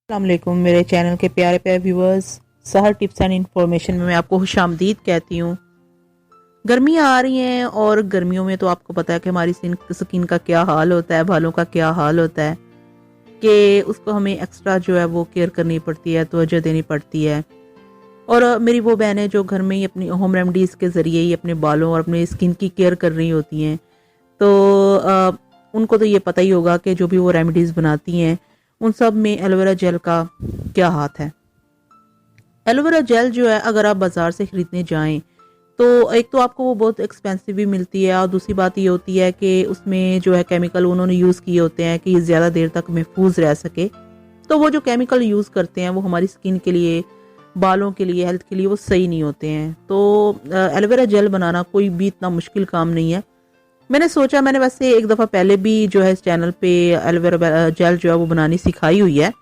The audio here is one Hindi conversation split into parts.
अस्सलाम वालेकुम मेरे चैनल के प्यारे प्यारे व्यूवर्स, सहर टिप्स एंड इंफॉर्मेशन में मैं आपको खुशामदीद कहती हूँ। गर्मियाँ आ रही हैं और गर्मियों में तो आपको पता है कि हमारी स्किन का क्या हाल होता है, बालों का क्या हाल होता है कि उसको हमें एक्स्ट्रा जो है वो केयर करनी पड़ती है, तवज्जो देनी पड़ती है। और मेरी वो बहनें जो घर में ही अपनी होम रेमडीज़ के ज़रिए ही अपने बालों और अपने स्किन की केयर कर रही होती हैं, तो उनको तो ये पता ही होगा कि जो भी वो रेमेडीज़ बनाती हैं उन सब में एलोवेरा जेल का क्या हाथ है। एलोवेरा जेल जो है अगर आप बाज़ार से ख़रीदने जाएं तो एक तो आपको वो बहुत एक्सपेंसिव भी मिलती है, और दूसरी बात ये होती है कि उसमें जो है केमिकल उन्होंने यूज़ किए होते हैं कि ये ज़्यादा देर तक महफूज रह सके। तो वो जो केमिकल यूज़ करते हैं वो हमारी स्किन के लिए, बालों के लिए, हेल्थ के लिए वो सही नहीं होते हैं। तो एलोवेरा जेल बनाना कोई भी इतना मुश्किल काम नहीं है। मैंने वैसे एक दफ़ा पहले भी जो है इस चैनल पे एलोवेरा जेल जो है वो बनानी सिखाई हुई है।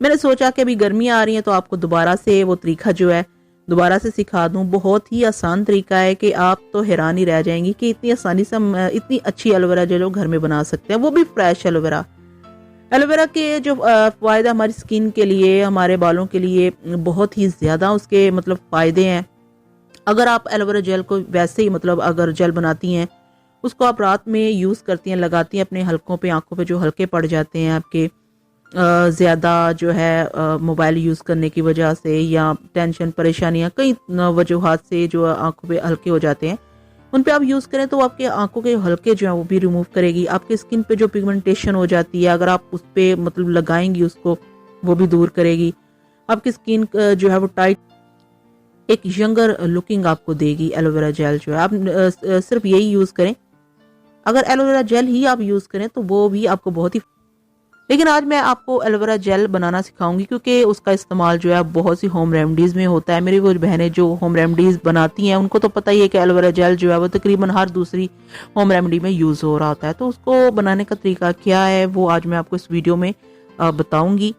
मैंने सोचा कि अभी गर्मियाँ आ रही हैं तो आपको दोबारा से वो तरीका जो है दोबारा से सिखा दूं। बहुत ही आसान तरीका है कि आप तो हैरान ही रह जाएंगी कि इतनी आसानी से हम इतनी अच्छी एलोवेरा जेल घर में बना सकते हैं, वो भी फ्रेश एलोवेरा। एलोवेरा के जो फ़ायदा हमारी स्किन के लिए, हमारे बालों के लिए बहुत ही ज़्यादा उसके मतलब फ़ायदे हैं। अगर आप एलोवेरा जेल को वैसे ही मतलब अगर जेल बनाती हैं, उसको आप रात में यूज़ करती हैं, लगाती हैं अपने हलकों पे, आँखों पे जो हल्के पड़ जाते हैं आपके ज़्यादा जो है मोबाइल यूज़ करने की वजह से या टेंशन, परेशानियाँ, कई वजूहात से जो आँखों पे हल्के हो जाते हैं, उन पे आप यूज़ करें तो आपके आँखों के हल्के जो हैं वो भी रिमूव करेगी। आपके स्किन पे जो पिगमेंटेशन हो जाती है, अगर आप उस पे मतलब लगाएंगी उसको, वो भी दूर करेगी। आपकी स्किन जो है वो टाइट, एक यंगर लुकिंग आपको देगी एलोवेरा जेल जो है। आप सिर्फ यही यूज़ करें, अगर एलोवेरा जेल ही आप यूज़ करें तो वो भी आपको बहुत ही। लेकिन आज मैं आपको एलोवेरा जेल बनाना सिखाऊंगी क्योंकि उसका इस्तेमाल जो है बहुत सी होम रेमडीज़ में होता है। मेरी वो बहनें जो होम रेमडीज़ बनाती हैं उनको तो पता ही है कि एलोवेरा जेल जो है वो तकरीबन हर दूसरी होम रेमडी में यूज़ हो रहा होता है। तो उसको बनाने का तरीका क्या है वो आज मैं आपको इस वीडियो में बताऊंगी।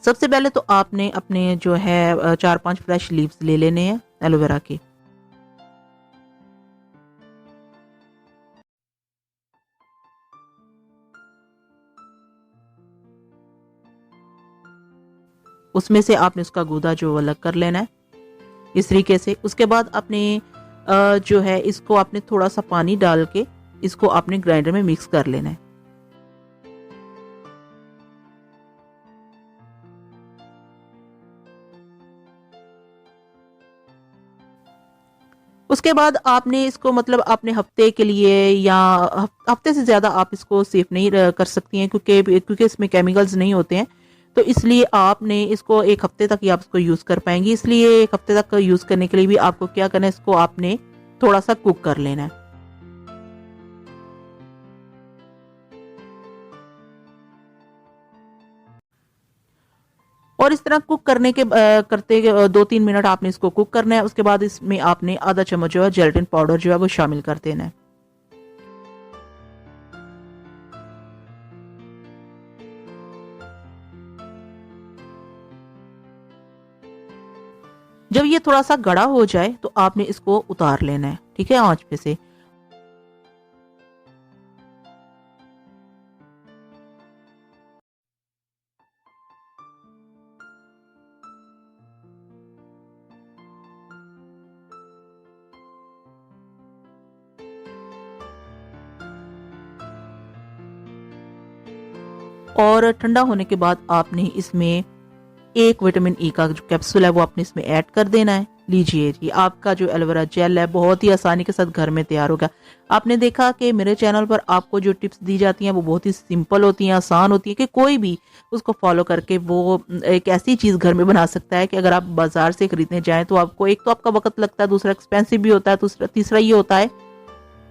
सबसे पहले तो आपने अपने जो है 4-5 फ्रेश लीव्स ले लेने हैं एलोवेरा के। उसमें से आपने उसका गूदा जो अलग कर लेना है इस तरीके से। उसके बाद आपने जो है इसको आपने थोड़ा सा पानी डाल के इसको आपने ग्राइंडर में मिक्स कर लेना है। उसके बाद आपने इसको मतलब अपने हफ्ते के लिए या हफ्ते से ज़्यादा आप इसको सेफ नहीं कर सकती हैं क्योंकि इसमें केमिकल्स नहीं होते हैं। तो इसलिए आपने इसको एक हफ्ते तक ही आप इसको यूज़ कर पाएंगी। इसलिए एक हफ्ते तक यूज़ करने के लिए भी आपको क्या करना है, इसको आपने थोड़ा सा कुक कर लेना है। और इस तरह कुक करने के करते 2-3 मिनट आपने इसको कुक करना है। उसके बाद इसमें आपने आधा चम्मच जो है जेलेटिन पाउडर जो है वो शामिल कर देना है। जब ये थोड़ा सा गड़ा हो जाए तो आपने इसको उतार लेना है, ठीक है, आंच पे से। और ठंडा होने के बाद आपने इसमें एक विटामिन ई का जो कैप्सूल है वो आपने इसमें ऐड कर देना है। लीजिए जी, आपका जो एलोवेरा जेल है बहुत ही आसानी के साथ घर में तैयार होगा। आपने देखा कि मेरे चैनल पर आपको जो टिप्स दी जाती हैं वो बहुत ही सिंपल होती हैं, आसान होती है कि कोई भी उसको फॉलो करके वो एक ऐसी चीज़ घर में बना सकता है कि अगर आप बाजार से खरीदने जाएं तो आपको एक तो आपका वक्त लगता है, दूसरा एक्सपेंसिव भी होता है, तीसरा ये होता है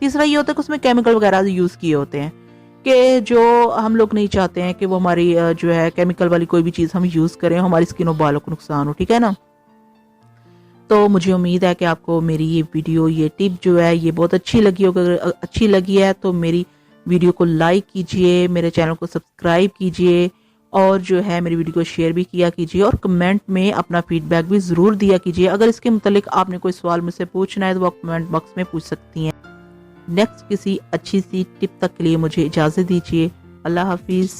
कि उसमें केमिकल वगैरह यूज़ किए होते हैं कि जो हम लोग नहीं चाहते हैं कि वो हमारी जो है केमिकल वाली कोई भी चीज़ हम यूज़ करें, हमारी स्किन और बालों को नुकसान हो, ठीक है ना। तो मुझे उम्मीद है कि आपको मेरी ये वीडियो, ये टिप जो है ये बहुत अच्छी लगी होगी। अगर अच्छी लगी है तो मेरी वीडियो को लाइक कीजिए, मेरे चैनल को सब्सक्राइब कीजिए और जो है मेरी वीडियो को शेयर भी किया कीजिए और कमेंट में अपना फीडबैक भी ज़रूर दिया कीजिए। अगर इसके मुतालिक आपने कोई सवाल मुझसे पूछना है तो वो कमेंट बॉक्स में पूछ सकती हैं। नेक्स्ट किसी अच्छी सी टिप तक के लिए मुझे इजाज़त दीजिए। अल्लाह हाफिज़।